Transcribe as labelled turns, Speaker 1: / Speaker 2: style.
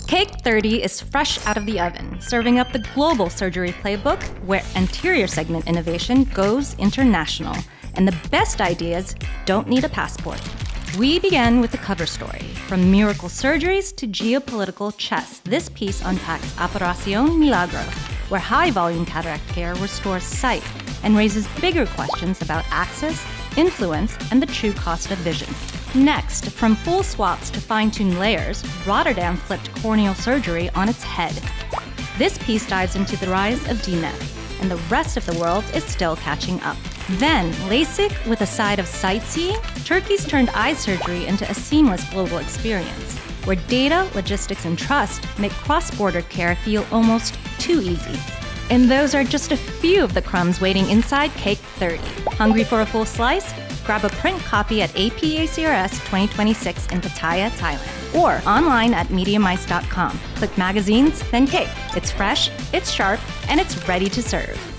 Speaker 1: Cake 30 is fresh out of the oven, serving up the Global Surgery Playbook, where anterior segment innovation goes international. And the best ideas don't need a passport. We began with the cover story. From miracle surgeries to geopolitical chess, this piece unpacks Operación Milagro, where high-volume cataract care restores sight and raises bigger questions about access, influence, and the true cost of vision. Next, from full swaps to fine-tuned layers, Rotterdam flipped corneal surgery on its head. This piece dives into the rise of DMEP, and the rest of the world is still catching up. Then, LASIK with a side of sightseeing, Turkey's turned eye surgery into a seamless global experience, where data, logistics, and trust make cross-border care feel almost too easy. And those are just a few of the crumbs waiting inside Cake 30. Hungry for a full slice? Grab a print copy at APACRS 2026 in Pattaya, Thailand, or online at mediamice.com. Click magazines, then Cake. It's fresh, it's sharp, and it's ready to serve.